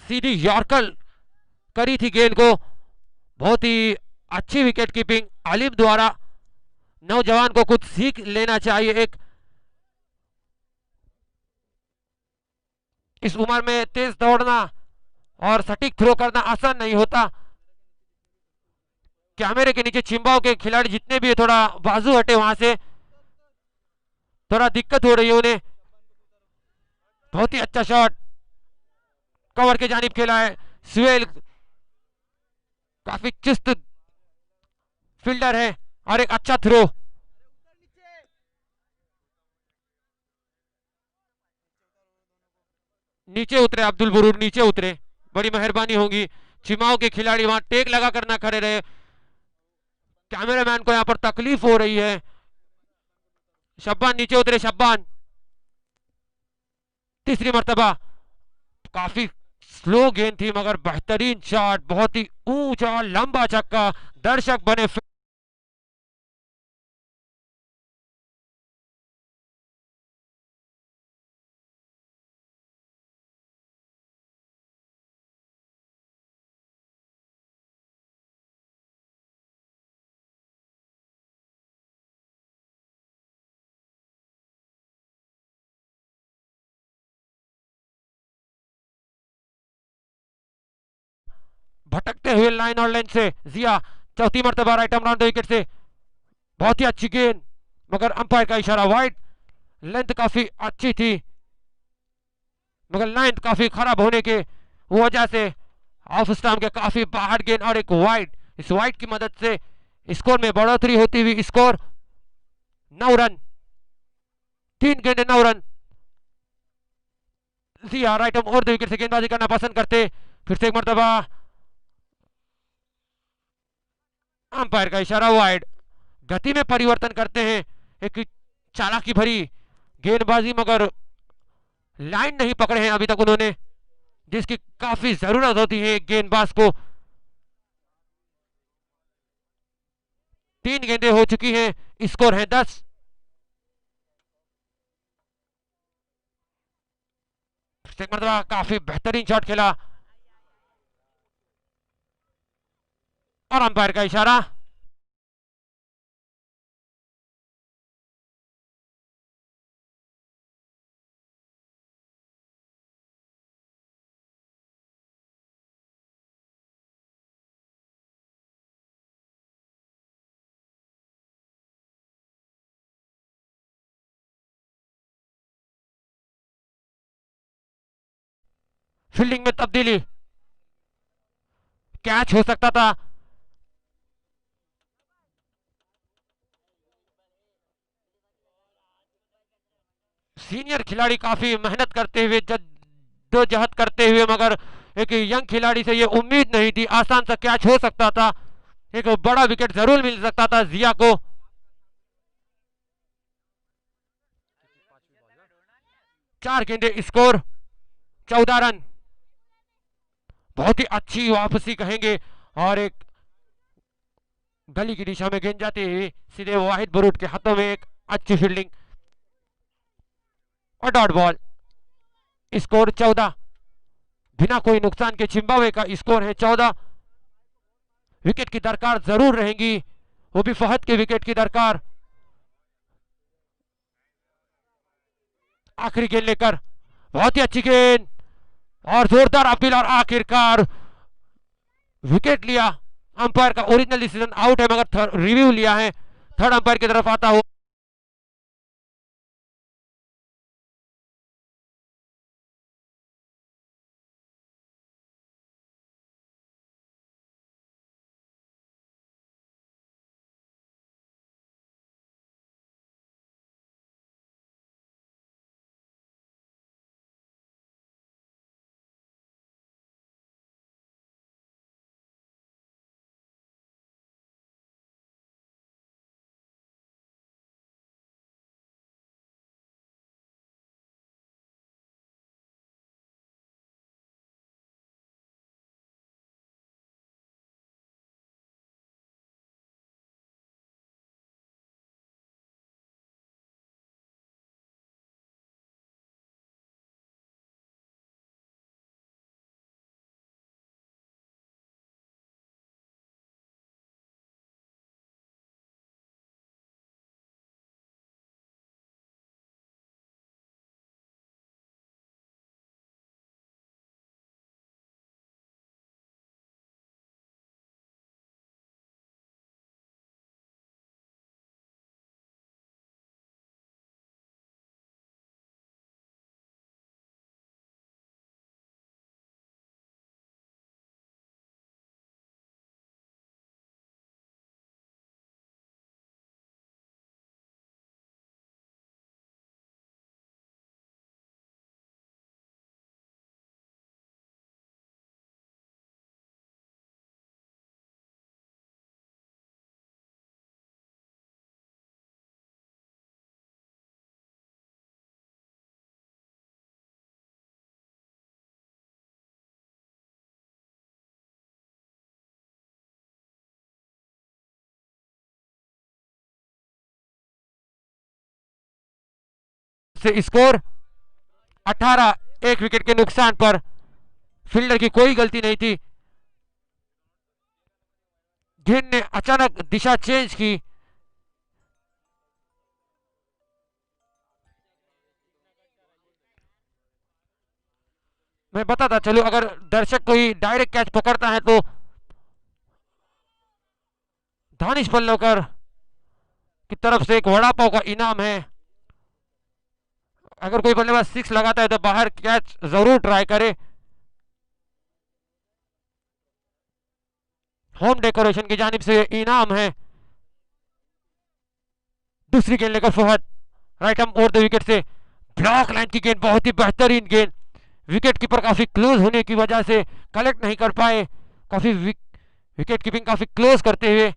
सीधी yorker करी थी गेंद को। बहुत ही अच्छी विकेट कीपिंग आलिम द्वारा। नौजवान को कुछ सीख लेना चाहिए। एक इस उम्र में तेज दौड़ना और सटीक थ्रो करना आसान नहीं होता। कैमरे के नीचे चिंबाओ के खिलाड़ी जितने भी है थोड़ा बाजू हटे वहां से, थोड़ा दिक्कत हो रही है उन्हें। बहुत ही अच्छा शॉट कवर के जानिब खेला है। सुहेल काफी चुस्त फील्डर है और एक अच्छा थ्रो। नीचे उतरे अब्दुल बरूर, नीचे उतरे, बड़ी मेहरबानी होगी। चिमाओ के खिलाड़ी वहां टेक लगा कर ना खड़े रहे। कैमरामैन को यहां पर तकलीफ हो रही है। शब्बान नीचे उतरे, शब्बान तीसरी मर्तबा। काफी स्लो गेंद थी मगर बेहतरीन शॉट, बहुत ही ऊंचा लंबा छक्का। दर्शक बने भटकते हुए लाइन और लेंथ से। जिया चौथी मर्तबा राइट आर्म राउंड विकेट से। बहुत ही अच्छी गेंद मगर अंपायर का इशारा वाइड। लेंथ काफी अच्छी थी मगर लाइन काफी खराब होने के वजह से ऑफ स्टंप के काफी बाहर गेंद और एक वाइड। इस वाइड की मदद से स्कोर में बढ़ोतरी होती हुई स्कोर 9 रन। 3 गेंदे 9 रन। जिया राइट आर्म और विकेट से गेंदबाजी करना पसंद करते। फिर से एक मर्तबा अंपायर का इशारा वाइड। गति में परिवर्तन करते हैं, एक चालाकी भरी गेंदबाजी मगर लाइन नहीं पकड़े हैं अभी तक उन्होंने, जिसकी काफी जरूरत होती है एक गेंदबाज को। 3 गेंदें हो चुकी हैं, स्कोर है 10। मरतबा काफी बेहतरीन शॉट खेला और अंपायर का इशारा। फील्डिंग में तब्दीली, कैच हो सकता था। सीनियर खिलाड़ी काफी मेहनत करते हुए, जद्दोजहद करते हुए, मगर एक यंग खिलाड़ी से ये उम्मीद नहीं थी। आसान सा कैच हो सकता था, एक बड़ा विकेट जरूर मिल सकता था जिया को। 4 गेंदे, स्कोर 14 रन। बहुत ही अच्छी वापसी कहेंगे और एक गली की दिशा में गेंद जाती हुई सीधे वाहिद बरूट के हाथों में। एक अच्छी फील्डिंग और डॉट बॉल। स्कोर 14, बिना कोई नुकसान के जिम्बाब्वे का स्कोर है 14। विकेट की दरकार जरूर रहेंगी, वो भी फहद के विकेट की दरकार। आखिरी गेंद लेकर, बहुत ही अच्छी गेंद और जोरदार अपील और आखिरकार विकेट लिया। अंपायर का ओरिजिनल डिसीजन आउट है मगर रिव्यू लिया है, थर्ड अंपायर की तरफ आता हुआ। से स्कोर 18, एक विकेट के नुकसान पर। फील्डर की कोई गलती नहीं थी, गेंद ने अचानक दिशा चेंज की। मैं बताता चलूं, अगर दर्शक कोई डायरेक्ट कैच पकड़ता है तो दानिश पल्लोकर की तरफ से एक वड़ा पाव का इनाम है। अगर कोई बल्लेबाज सिक्स लगाता है तो बाहर कैच जरूर ट्राई करे। होम डेकोरेशन की जानिब से इनाम है। दूसरी गेंद लेकर Fahad right arm over the wicket से ब्लॉक लाइन की गेंद, बहुत ही बेहतरीन गेंद। विकेट कीपर काफी क्लोज होने की वजह से कलेक्ट नहीं कर पाए। काफी विकेट कीपिंग काफी क्लोज करते हुए।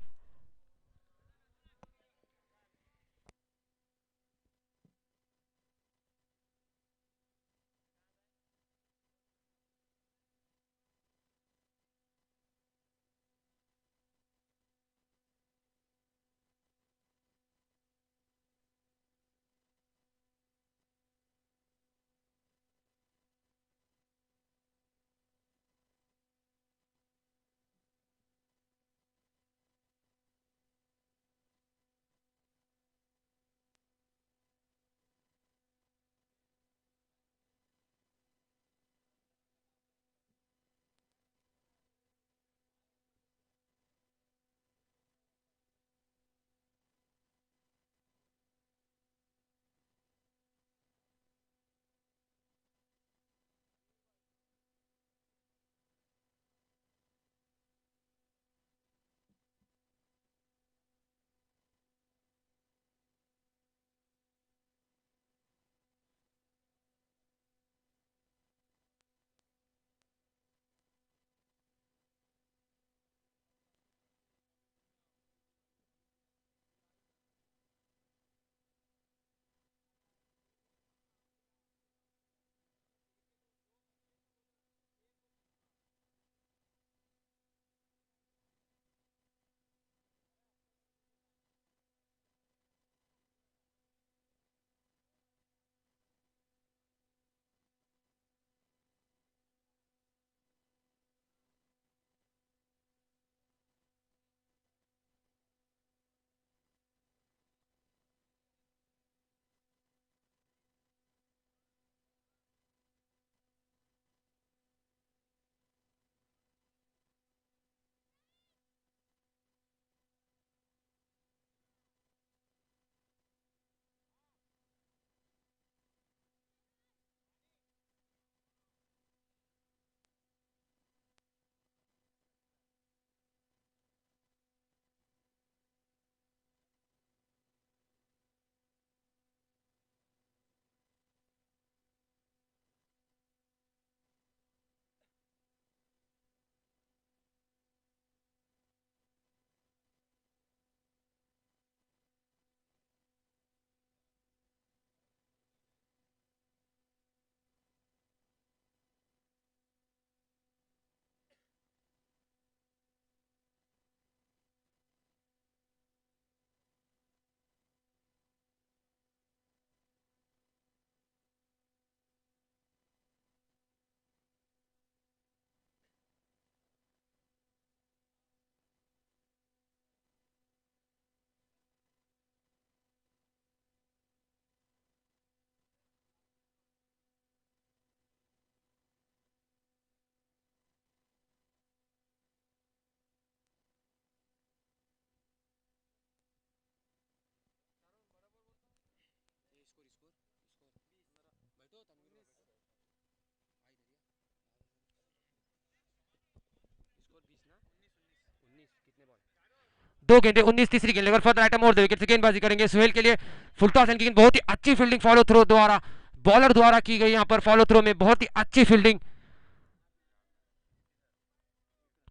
दो गेंदे 19, तीसरी गेंद लेकर फर्दर आइटम और दो विकेट से गेंदबाजी करेंगे सुहेल के लिए। फुलटॉस की गेंद, बहुत ही अच्छी फील्डिंग फॉलो थ्रो द्वारा, बॉलर द्वारा की गई यहाँ पर फॉलो थ्रो में बहुत ही अच्छी फील्डिंग।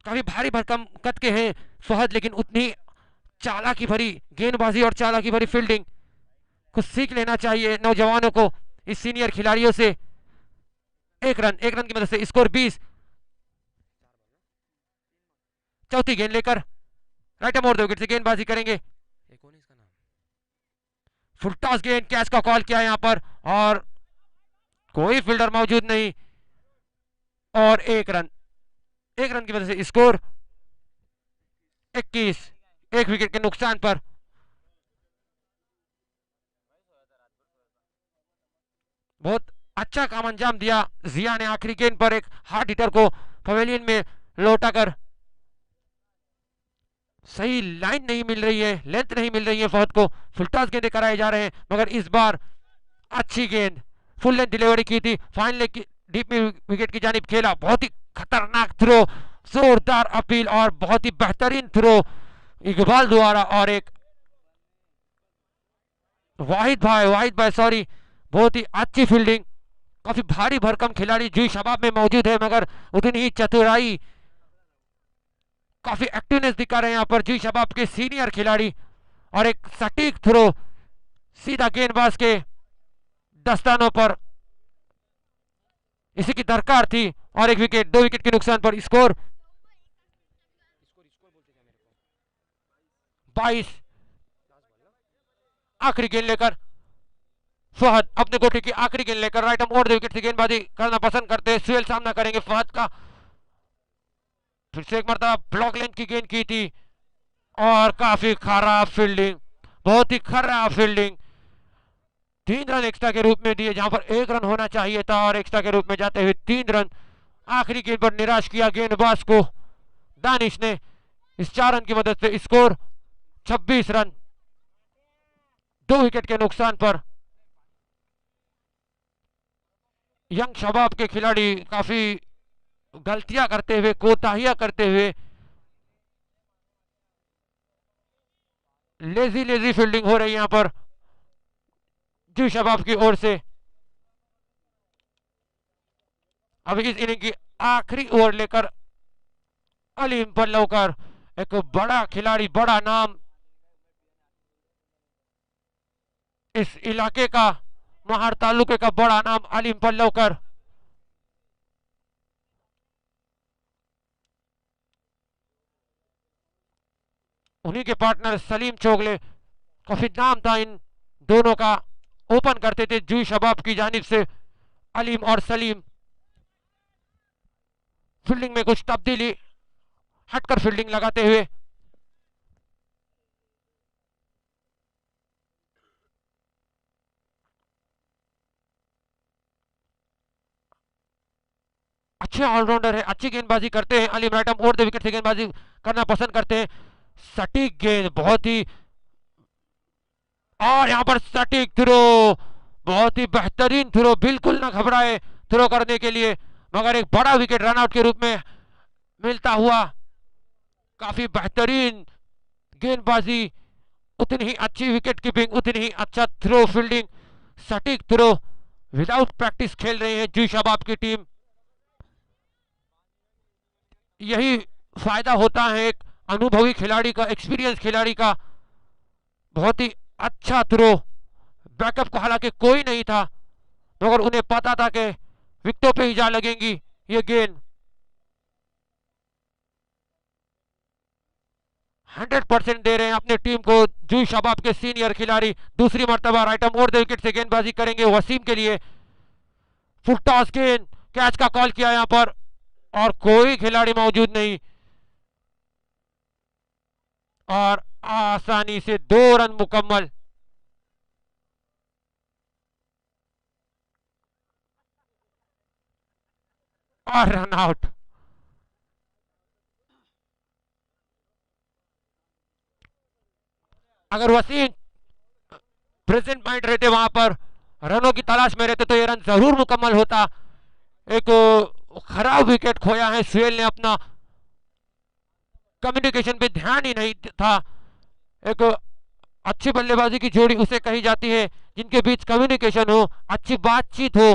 काफी भारी भरकम कद के हैं फहद, लेकिन उतनी चालाकी भरी गेंदबाजी और चालाकी भरी फील्डिंग कुछ सीख लेना चाहिए नौजवानों को इस सीनियर खिलाड़ियों से। एक रन की मदद से स्कोर 20। चौथी गेंद लेकर राइट आर्म और दो विकेट से गेंदबाजी करेंगे। फुल टॉस गेंद, कैच का कॉल किया यहाँ पर और कोई फील्डर मौजूद नहीं और एक रन की वजह से स्कोर 21, एक विकेट के नुकसान पर। बहुत अच्छा काम अंजाम दिया जिया ने आखिरी गेंद पर, एक हार्ड हिटर को पवेलियन में लौटाकर। सही लाइन नहीं मिल रही है, लेंथ नहीं मिल रही है फहद को, फुल टॉस गेंदें कराए जा रहे हैं मगर इस बार अच्छी गेंद फुल लेंथ डिलीवरी की थी, फाइन लेग की डीप में विकेट की जानिब खेला। बहुत ही खतरनाक थ्रो, जोरदार अपील और बहुत ही बेहतरीन थ्रो इकबाल द्वारा। और एक वाहिद भाई सॉरी, बहुत ही अच्छी फील्डिंग। काफी भारी भरकम खिलाड़ी जुई शबाब में मौजूद है मगर उतनी ही चतुराई, काफी एक्टिवनेस दिखा रहे हैं यहाँ पर जुई शबाब के सीनियर खिलाड़ी। और एक सटीक थ्रो सीधा गेंदबाज के दस्तानों पर, इसी की दरकार थी। और एक विकेट, 2 विकेट के नुकसान पर स्कोर 22। आखिरी गेंद लेकर फहद अपने गोटे की आखिरी गेंद लेकर right arm over the wicket से गेंदबाजी करना पसंद करते हैं। सुहेल सामना करेंगे फहद का। फिर से एक मरतबा ब्लॉक लेंथ की गेंद की थी और काफी खराब फील्डिंग, बहुत ही खराब फील्डिंग। 3 रन एक्स्ट्रा के रूप में दिए जहां पर 1 रन होना चाहिए था और एक्स्ट्रा के रूप में जाते हुए 3 रन। आखिरी गेंद पर निराश किया गेंदबाज को दानिश ने इस 4 रन की मदद से। स्कोर 26 रन, 2 विकेट के नुकसान पर। यंग शबाब के खिलाड़ी काफी गलतियां करते हुए, कोताहियां करते हुए, लेजी फील्डिंग हो रही है यहां पर जी शबाब की ओर से। अभी इस इनिंग की आखिरी ओवर लेकर अलीम पल्लवकर, एक बड़ा खिलाड़ी, बड़ा नाम इस इलाके का, महार तालुके का बड़ा नाम अलीम पल्लवकर। उन्हीं के पार्टनर सलीम चोगले, काफी नाम था इन दोनों का। ओपन करते थे जुई शबाब की जानिब से अलीम और सलीम। फील्डिंग में कुछ तब्दीली, हटकर फील्डिंग लगाते हुए। अच्छे ऑलराउंडर है, अच्छी गेंदबाजी करते हैं Aleem. Right arm over the wicket से गेंदबाजी करना पसंद करते हैं। सटीक गेंद, बहुत ही, और यहां पर सटीक थ्रो, बहुत ही बेहतरीन थ्रो, बिल्कुल ना घबराए थ्रो करने के लिए मगर एक बड़ा विकेट रनआउट के रूप में मिलता हुआ। काफी बेहतरीन गेंदबाजी, उतनी ही अच्छी विकेट कीपिंग, उतनी ही अच्छा थ्रो फील्डिंग, सटीक थ्रो। विदाउट प्रैक्टिस खेल रहे हैं जुई शबाब की टीम। यही फायदा होता है एक अनुभवी खिलाड़ी का, एक्सपीरियंस खिलाड़ी का। बहुत ही अच्छा थ्रो, बैकअप को हालांकि कोई नहीं था मगर उन्हें पता था कि विकेटों पे ही जा लगेंगी ये गेंद। 100% दे रहे हैं अपनी टीम को जुई शबाब के सीनियर खिलाड़ी। दूसरी मर्तबा right arm over the wicket से गेंदबाजी करेंगे वसीम के लिए। फुल टॉस गेंद, कैच का कॉल किया यहां पर और कोई खिलाड़ी मौजूद नहीं और आसानी से 2 रन मुकम्मल। और रन आउट। अगर वसीम प्रेजेंट माइंड रहते, वहां पर रनों की तलाश में रहते तो ये रन जरूर मुकम्मल होता। एक खराब विकेट खोया है सुहेल ने अपना, कम्युनिकेशन पे ध्यान ही नहीं था। एक अच्छी बल्लेबाजी की जोड़ी उसे कही जाती है जिनके बीच कम्युनिकेशन हो, अच्छी बातचीत हो।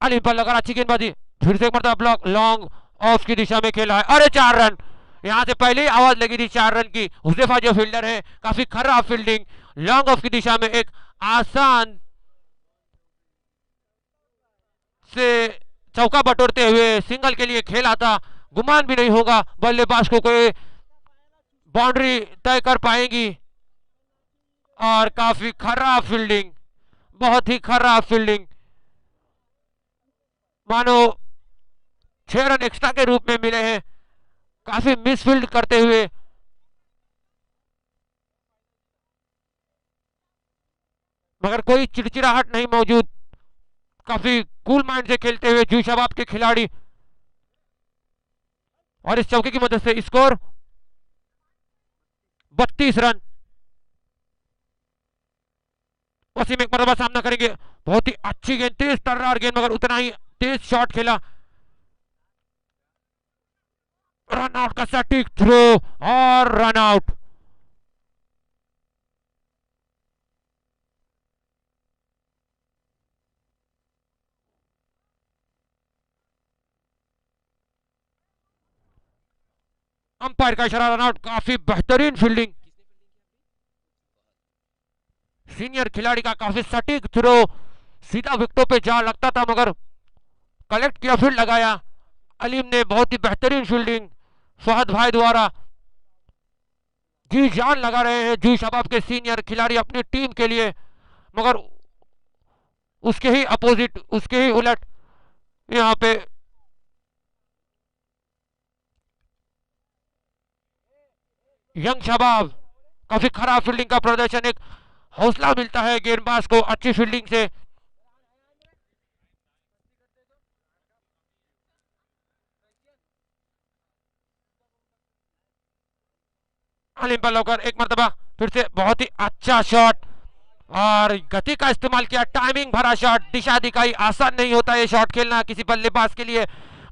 अलीम पर लगा अच्छी गेंदबाजी, फिर से एक मरतबा ब्लॉक, लॉन्ग ऑफ की दिशा में खेला है। अरे 4 रन, यहां से पहले ही आवाज लगी थी 4 रन की। हुजैफा जो फील्डर है, काफी खराब फील्डिंग, लॉन्ग ऑफ की दिशा में एक आसान से चौका बटोरते हुए सिंगल के लिए खेला था। गुमान भी नहीं होगा बल्लेबाज को कोई बाउंड्री तय कर पाएंगी। और काफी खराब फील्डिंग, बहुत ही खराब फील्डिंग। मानो 6 रन एक्स्ट्रा के रूप में मिले हैं, काफी मिसफील्ड करते हुए। मगर कोई चिड़चिड़ाहट नहीं मौजूद, काफी कूल माइंड से खेलते हुए जूही शबाब के खिलाड़ी। और इस चौके की मदद से स्कोर 32 रन। वसीम एक मरतबा सामना करेंगे। बहुत ही अच्छी गेंद, तेज तर्रार गेंद, मगर उतना ही तेज शॉट खेला। रन आउट का सटीक थ्रो और रन आउट। अंपायर का इशारा, रन आउट। काफी बेहतरीन फील्डिंग, सीनियर खिलाड़ी का काफी सटीक थ्रो, सीधा विकेटों पे जा लगता था मगर कलेक्ट किया, फील्ड लगाया अलीम ने। बहुत ही बेहतरीन फील्डिंग फहद भाई द्वारा। जी जान लगा रहे हैं जूही शबाब के सीनियर खिलाड़ी अपनी टीम के लिए, मगर उसके ही अपोजिट, उसके ही उलट यहाँ पे यंग शबाब काफी खराब फील्डिंग का प्रदर्शन। एक हौसला मिलता है गेंदबाज को अच्छी फील्डिंग से। अलीम बल्लौकर एक मरतबा फिर से बहुत ही अच्छा शॉट और गति का इस्तेमाल किया, टाइमिंग भरा शॉट। दिशा दिखाई, आसान नहीं होता ये शॉट खेलना किसी बल्लेबाज के लिए।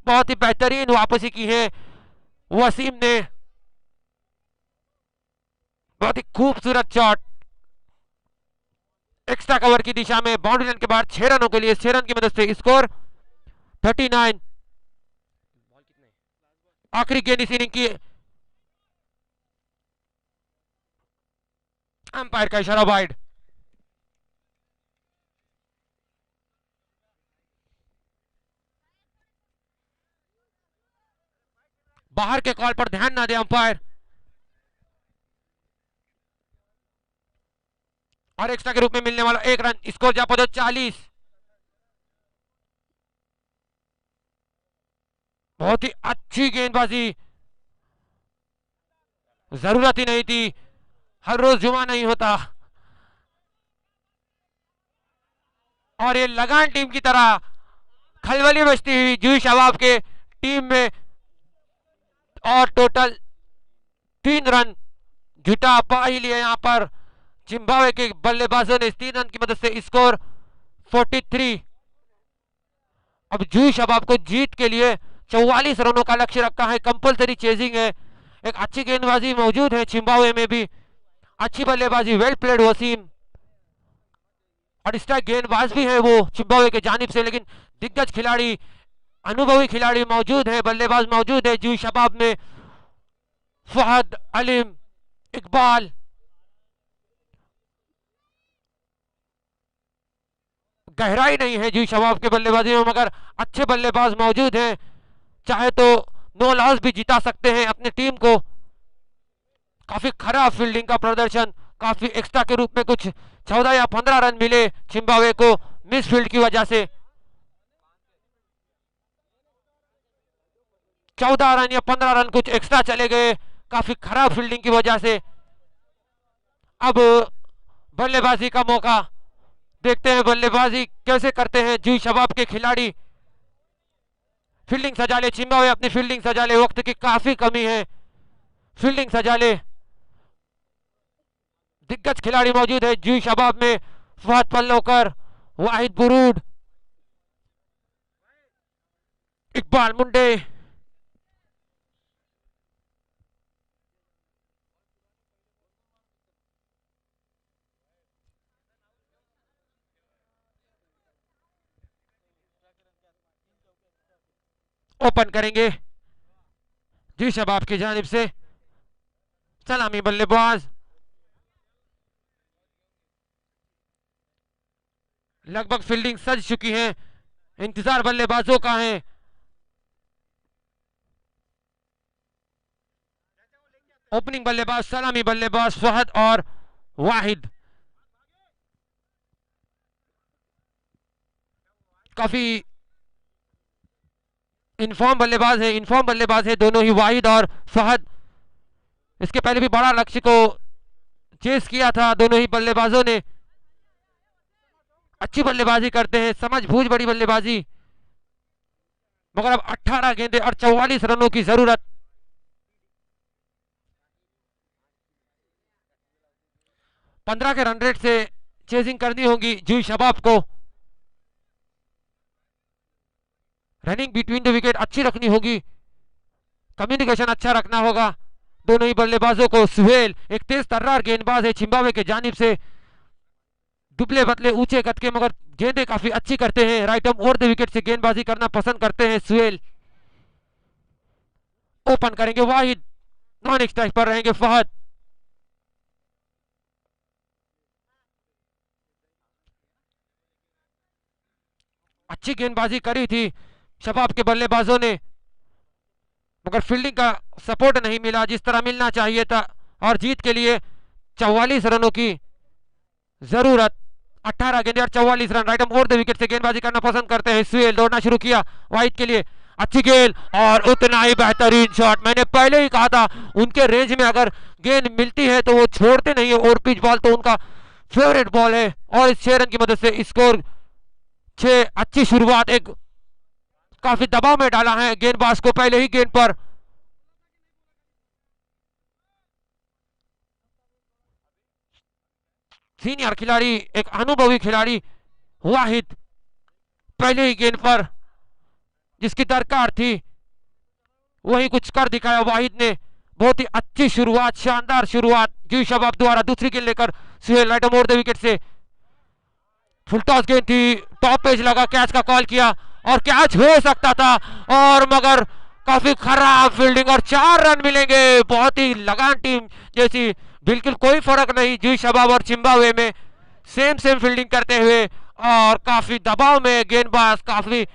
बहुत ही बेहतरीन वापसी की है वसीम ने, बहुत ही खूबसूरत शॉट। एक्स्ट्रा कवर की दिशा में बाउंड्री लाइन के बाहर 6 रनों के लिए, 6 रन की मदद से स्कोर 39। आखिरी गेंद इस इनिंग की। अंपायर का इशारा वाइड। बाहर के कॉल पर ध्यान ना दे अंपायर। और एक्स्ट्रा के रूप में मिलने वाला 1 रन, स्कोर जा पहुंचा 40। बहुत ही अच्छी गेंदबाजी, जरूरत ही नहीं थी, हर रोज जुमा नहीं होता। और ये लगान टीम की तरह खलबली बजती हुई जूही शबाब के टीम में। और टोटल 3 रन जुटा पा ही लिए यहाँ पर जिम्बाब्वे के बल्लेबाजों ने। 3 रन की मदद से स्कोर 43। अब जूही शबाब को जीत के लिए 44 रनों का लक्ष्य रखा है, कंपलसरी चेजिंग है। एक अच्छी गेंदबाजी मौजूद है जिम्बाब्वे में भी, अच्छी बल्लेबाजी, वेल प्लेड वसीम। और स्ट्राइक गेंदबाज भी है वो जिम्बाब्वे के जानिब से, लेकिन दिग्गज खिलाड़ी, अनुभवी खिलाड़ी मौजूद है, बल्लेबाज मौजूद है जूही शबाब में। फहद, अलीम, इकबाल। गहराई नहीं है जूही शबाब के बल्लेबाजी में, मगर अच्छे बल्लेबाज मौजूद हैं, चाहे तो 9 लॉस भी जिता सकते हैं अपनी टीम को। काफी खराब फील्डिंग का प्रदर्शन, काफी एक्स्ट्रा के रूप में कुछ 14 या 15 रन मिले जिम्बाब्वे को मिस फील्ड की वजह से। 14 रन या 15 रन कुछ एक्स्ट्रा चले गए काफी खराब फील्डिंग की वजह से। अब बल्लेबाजी का मौका, देखते हैं बल्लेबाजी कैसे करते हैं जूही शबाब के खिलाड़ी। फील्डिंग सजा ले जिम्बाब्वे, अपनी फील्डिंग सजा ले, वक्त की काफी कमी है, फील्डिंग सजा ले। दिग्गज खिलाड़ी मौजूद है जूही शबाब में, फहद पल्लोकर, वाहिद बुरूड, इकबाल मुंडे। ओपन करेंगे जूही शबाब की जानिब से सलामी बल्लेबाज। लगभग फील्डिंग सज चुकी है, इंतजार बल्लेबाजों का है। ओपनिंग बल्लेबाज सलामी बल्लेबाज फहद और वाहिद काफी इनफॉर्म बल्लेबाज है दोनों ही, वाहिद और फहद। इसके पहले भी बड़ा लक्ष्य को चेस किया था दोनों ही बल्लेबाजों ने। अच्छी बल्लेबाजी करते हैं, समझबूझ बड़ी बल्लेबाजी, मगर अब 18 गेंदें और 44 रनों की जरूरत। पंद्रह के रन रेट से चेजिंग करनी होगी जूही शबाब को। रनिंग बिटवीन द विकेट अच्छी रखनी होगी, कम्युनिकेशन अच्छा रखना होगा दोनों ही बल्लेबाजों को। सुहेल एक तेज तर्रार गेंदबाज है जिम्बाब्वे के जानिब से, दुबले पतले ऊंचे कद के, मगर गेंदें काफी अच्छी करते हैं। Right arm over the wicket से गेंदबाजी करना पसंद करते हैं सुहेल। ओपन करेंगे वाहिद, नॉन स्ट्राइक पर रहेंगे फहद। अच्छी गेंदबाजी करी थी शबाब के बल्लेबाजों ने, मगर फील्डिंग का सपोर्ट नहीं मिला जिस तरह मिलना चाहिए था, और जीत के लिए 44 रनों की जरूरत। 18 गेंदें और 44 run. Right over the wicket से गेंदबाजी करना पसंद करते हैं सुहेल। दौड़ना शुरू किया वाहिद के लिए, अच्छी गेंद और उतना ही बेहतरीन शॉट। मैंने पहले ही कहा था उनके रेंज में अगर गेंद मिलती है तो वो छोड़ते नहीं है, और पिच बॉल तो उनका फेवरेट बॉल है। और इस 6 रन की मदद से स्कोर 6। अच्छी शुरुआत, एक काफी दबाव में डाला है गेंदबाज को पहले ही गेंद पर। सीनियर खिलाड़ी, एक अनुभवी खिलाड़ी वाहिद, पहले ही गेंद पर जिसकी दरकार थी वही कुछ कर दिखाया वाहिद ने। बहुत ही अच्छी शुरुआत, शानदार शुरुआत जूही शबाब द्वारा। दूसरी गेंद लेकर Suhail right over the wicket से, फुल टॉस गेंद थी, टॉप पेज लगा, कैच का कॉल किया और कैच हो सकता था, और मगर काफी खराब फील्डिंग और 4 रन मिलेंगे। बहुत ही लगान टीम जैसी, बिल्कुल कोई फर्क नहीं जूही शबाब और जिम्बाब्वे में, सेम फील्डिंग करते हुए, और काफी दबाव में गेंदबाज, काफी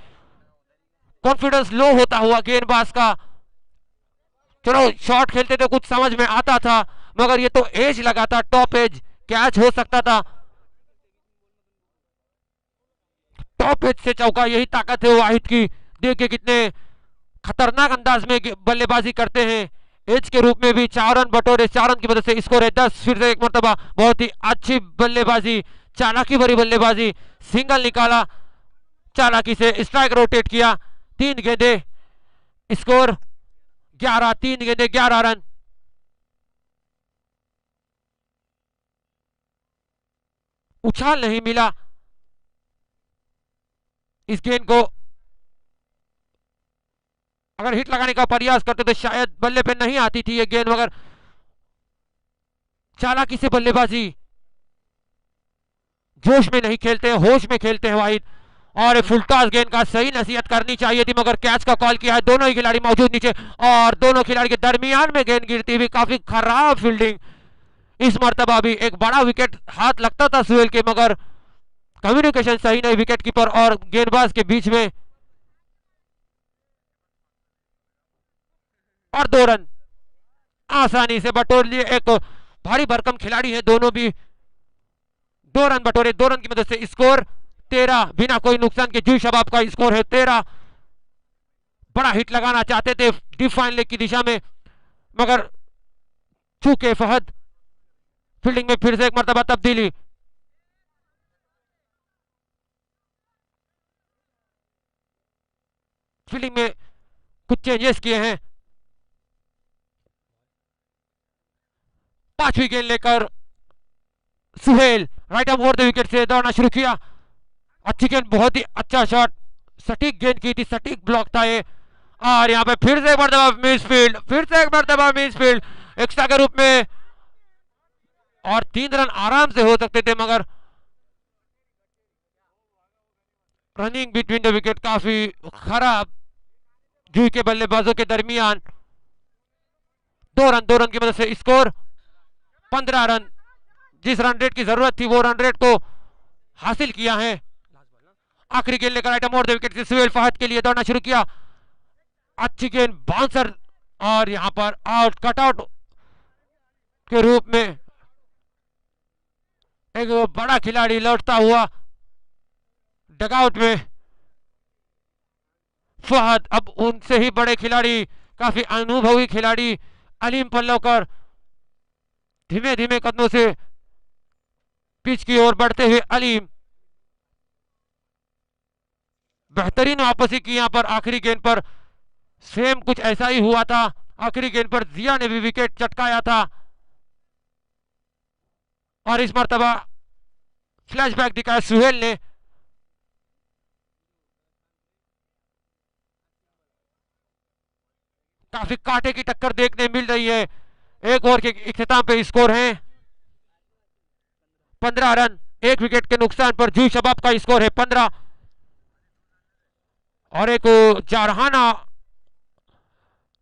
कॉन्फिडेंस लो होता हुआ गेंदबाज का। चलो शॉट खेलते तो कुछ समझ में आता था, मगर ये तो एज लगा था, टॉप एज, कैच हो सकता था। टॉप एज से चौका, यही ताकत है वाहिद की। देखिए कितने खतरनाक अंदाज में बल्लेबाजी करते हैं। एज के रूप में भी 4 रन बटोरे, 4 रन की मदद से स्कोर है 10। फिर से एक मरतबा बहुत ही अच्छी बल्लेबाजी, चालाकी भरी बल्लेबाजी, सिंगल निकाला, चालाकी से स्ट्राइक रोटेट किया। 3 गेंदे, स्कोर 11, 3 गेंदे 11 रन। उछाल नहीं मिला इस गेंद को, अगर हिट लगाने का प्रयास करते तो शायद बल्ले पे नहीं आती थी ये गेंद, मगर चालाकी से बल्लेबाजी, जोश में नहीं खेलते हैं, होश में खेलते हैं वाहिद। और फुल टॉस गेंद का सही नसीहत करनी चाहिए थी, मगर कैच का कॉल किया है। दोनों ही खिलाड़ी मौजूद नीचे, और दोनों खिलाड़ी के दरमियान में गेंद गिरती हुई, काफी खराब फील्डिंग। इस मर्तबा भी एक बड़ा विकेट हाथ लगता था सुहेल के, मगर कम्युनिकेशन सही नहीं विकेट कीपर और गेंदबाज के बीच में, और 2 रन आसानी से बटोर लिए। एक भारी भरकम खिलाड़ी है दोनों भी, 2 रन बटोरे, 2 रन की मदद से स्कोर 13, बिना कोई नुकसान के जूही शबाब का स्कोर है 13। बड़ा हिट लगाना चाहते थे डिफाइन लेग की दिशा में, मगर चूके फहद। फील्डिंग में फिर से एक मरतबा तब्दीली, फील्डिंग में कुछ चेंजेस किए हैं। 5वीं गेंद लेकर Suhail right arm over the wicket से दौड़ना शुरू किया। अच्छी गेंद, बहुत ही अच्छा शॉट, सटीक गेंद की थी, सटीक ब्लॉक था ये। और यहाँ पे फिर से एक मरतबा मिस फील्ड, फिर से एक मरतबा मिस फील्ड एक्स्ट्रा के रूप में, और 3 रन आराम से हो सकते थे, मगर रनिंग बिटवीन द विकेट काफी खराब जूही के बल्लेबाजों के दरमियान। 2 रन की मदद से स्कोर 15 रन। जिस रन रेट की जरूरत थी वो रन रेट को हासिल किया है। आखिरी गेंद लेकर आइटम और विकेट से सुहेल फहद के लिए दौड़ना शुरू किया। अच्छी गेंद, बाउंसर, और यहां पर आउट, कट आउट के रूप में एक बड़ा खिलाड़ी लौटता हुआ डगआउट में। फहद, अब उनसे ही बड़े खिलाड़ी, काफी अनुभवी खिलाड़ी अलीम पल्लवकर धीमे धीमे कदमों से पिच की ओर बढ़ते हुए। अलीम बेहतरीन वापसी की यहां पर आखिरी गेंद पर। सेम कुछ ऐसा ही हुआ था, आखिरी गेंद पर जिया ने भी विकेट चटकाया था और इस मर्तबा फ्लैशबैक दिखाया सुहेल ने। काफी कांटे की टक्कर देखने मिल रही है। एक ओवर के इख्तिताम पे स्कोर है 15 रन। एक विकेट के नुकसान पर जूही शबाब का स्कोर है 15 और एक जारहाना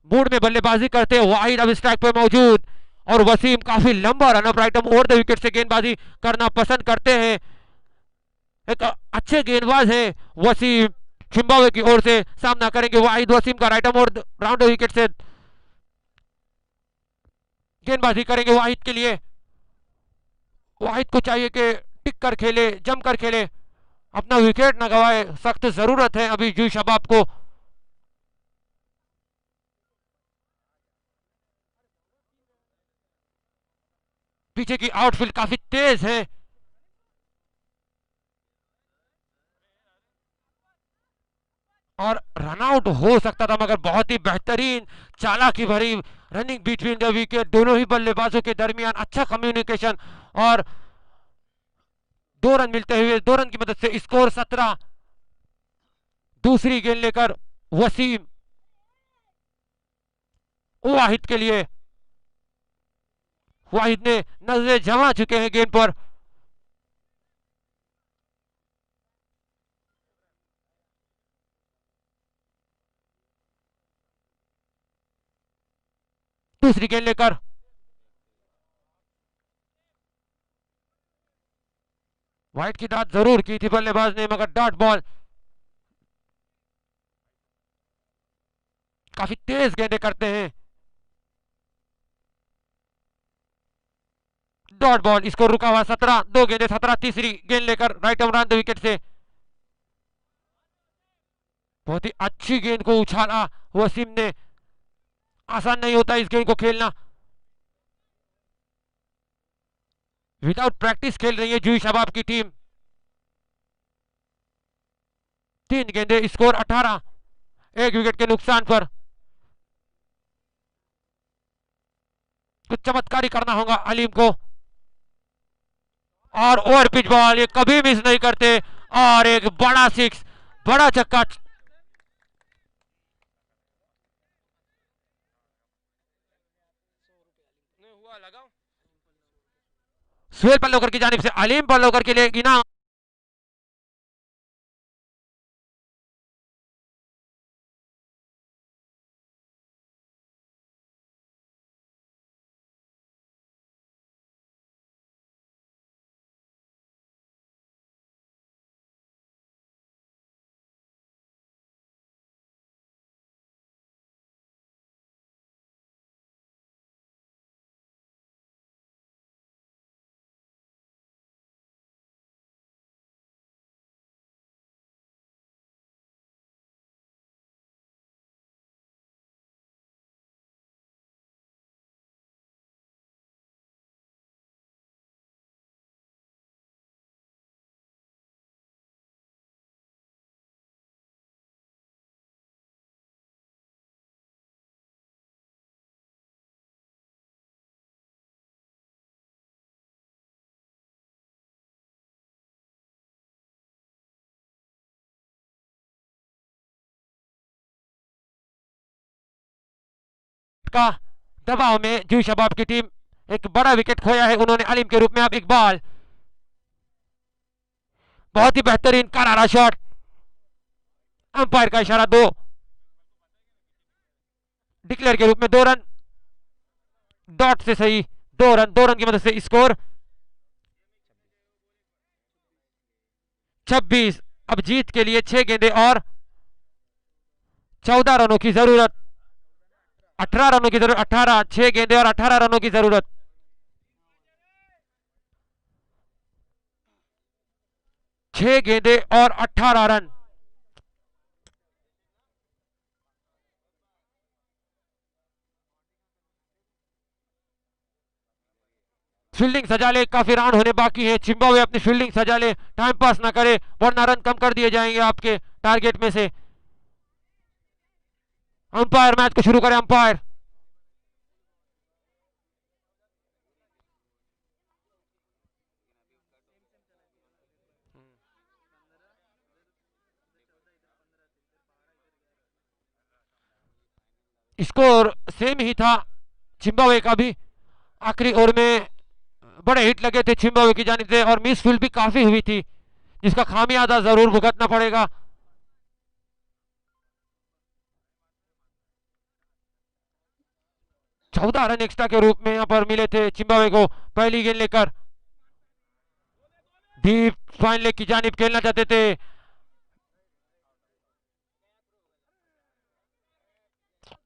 मूड में बल्लेबाजी करते वाहिद अब स्ट्राइक पे मौजूद और वसीम काफी लंबा run up right over the wicket से गेंदबाजी करना पसंद करते हैं। एक अच्छे गेंदबाज है वसीम। जिम्बाब्वे की ओर से सामना करेंगे वाहिद। वसीम का राइट ओवर राउंड विकेट से गेंदबाजी करेंगे वाहिद के लिए। वाहिद को चाहिए कि टिक कर खेले, जम कर खेले, अपना विकेट न गवाए। सख्त जरूरत है अभी जूही शबाब को। पीछे की आउटफील्ड काफी तेज है और रनआउट हो सकता था, मगर बहुत ही बेहतरीन चालाकी भरी रनिंग बिटवीन द विकेट। दोनों ही बल्लेबाजों के दरमियान अच्छा कम्युनिकेशन और 2 रन मिलते हुए 2 रन की मदद से स्कोर 17। दूसरी गेंद लेकर वसीम वाहिद के लिए। वाहिद ने नजरें जमा चुके हैं गेंद पर। दूसरी गेंद लेकर वाइड की दाद जरूर की थी बल्लेबाज ने, मगर डॉट बॉल। काफी तेज गेंदें करते हैं। डॉट बॉल, इसको रुका हुआ 17। 2 गेंदें 17। तीसरी गेंद लेकर राइट ऑन द विकेट से बहुत ही अच्छी गेंद को उछाला वसीम ने। आसान नहीं होता इस गेंद को खेलना। विदाउट प्रैक्टिस खेल रही है जूही शबाब की टीम। 3 गेंदें, स्कोर 18। एक विकेट के नुकसान पर कुछ चमत्कारी करना होगा अलीम को। और ओवर पिच बॉल, ये कभी मिस नहीं करते और एक बड़ा 6, बड़ा छक्का। सुहेल पल्लवकर की जानिब से अलीम पल्लवकर के लिए इनाम। का दबाव में जूही शबाब की टीम एक बड़ा विकेट खोया है उन्होंने अलीम के रूप में। अब इकबाल, बहुत ही बेहतरीन करारा शॉट। अंपायर का इशारा 2। डिक्लेयर के रूप में 2 रन। डॉट से सही 2 रन। 2 रन की मदद से स्कोर 26। अब जीत के लिए 6 गेंदें और 14 रनों की जरूरत। 18 रनों की जरूरत। 18, 6 गेंदें और 18 रनों की जरूरत। 6 गेंदे और 18 रन। फील्डिंग सजा ले, काफी राउंड होने बाकी है। जिम्बाब्वे अपनी फील्डिंग सजा ले, टाइम पास ना करे वरना रन कम कर दिए जाएंगे आपके टारगेट में से। अंपायर मैच को शुरू करें। अंपायर स्कोर सेम ही था जिम्बाब्वे का भी। आखिरी ओवर में बड़े हिट लगे थे जिम्बाब्वे की जानिब से और मिस फील्ड भी काफी हुई थी जिसका खामियाजा जरूर भुगतना पड़ेगा। चौदह रन एक्स्ट्रा के रूप में यहां पर मिले थे जिम्बाब्वे को पहली गेंद लेकर। डीप फाइन लेग की जानिब खेलना चाहते थे।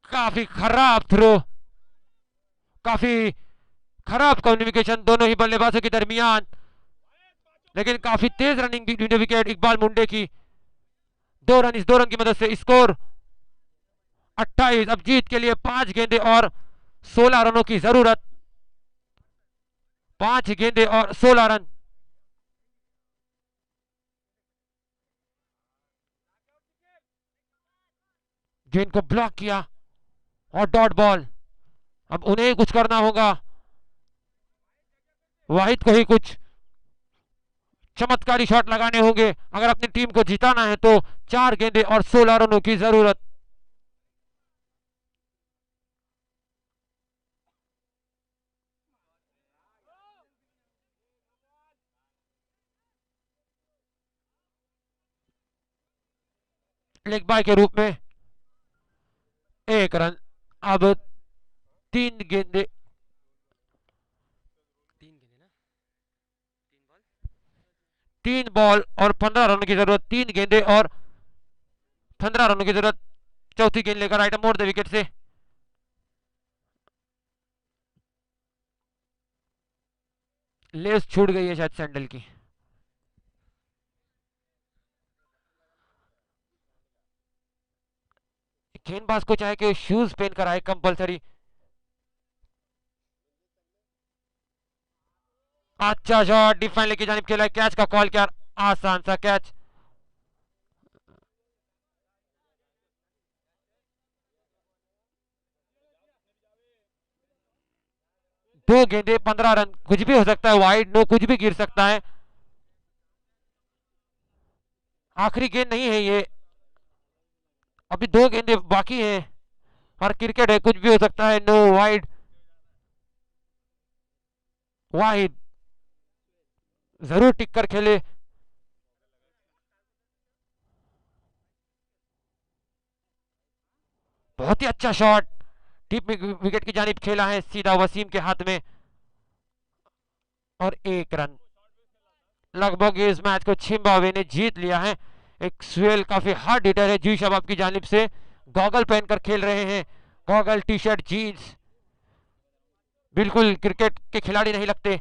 काफी खराब थ्रो, काफी खराब कम्युनिकेशन दोनों ही बल्लेबाजों के दरमियान, लेकिन काफी तेज रनिंग भी विकेट इकबाल मुंडे की। 2 रन, इस 2 रन की मदद से स्कोर 28। अब जीत के लिए 5 गेंदे और 16 रनों की जरूरत। 5 गेंदे और 16 रन। गेंद को ब्लॉक किया और डॉट बॉल। अब उन्हें कुछ करना होगा, वाहिद को ही कुछ चमत्कारी शॉट लगाने होंगे अगर अपनी टीम को जिताना है तो। 4 गेंदे और 16 रनों की जरूरत। लेग बाय के रूप में 1 रन। अब 3 गेंदे, 3 बॉल और 15 रनों की जरूरत। 3 गेंदे और 15 रनों की जरूरत। चौथी गेंद लेकर आइटम मोड़ दे विकेट से। लेस छूट गई है शायद सैंडल की। गेंदबाज को चाहे कि शूज पहन कर आए कंपलसरी। अच्छा शॉट, डिफाइन लेके जानिब खेला, कैच का कॉल किया, आसान सा कैच। दो गेंदे 15 रन, कुछ भी हो सकता है, वाइड नो कुछ भी गिर सकता है। आखिरी गेंद नहीं है ये, अभी 2 गेंदे बाकी हैं और क्रिकेट है, कुछ भी हो सकता है। No, wide. वाहिद जरूर टिक कर खेले। बहुत ही अच्छा शॉट, टीप विकेट की जानिब खेला है, सीधा वसीम के हाथ में और 1 रन। लगभग इस मैच को जिम्बाब्वे ने जीत लिया है। एक स्वेल काफी हार्ड हिटर है जी शबाब की जानिब से, गॉगल पहनकर खेल रहे हैं। गॉगल, टी शर्ट, जीन्स, बिल्कुल क्रिकेट के खिलाड़ी नहीं लगते।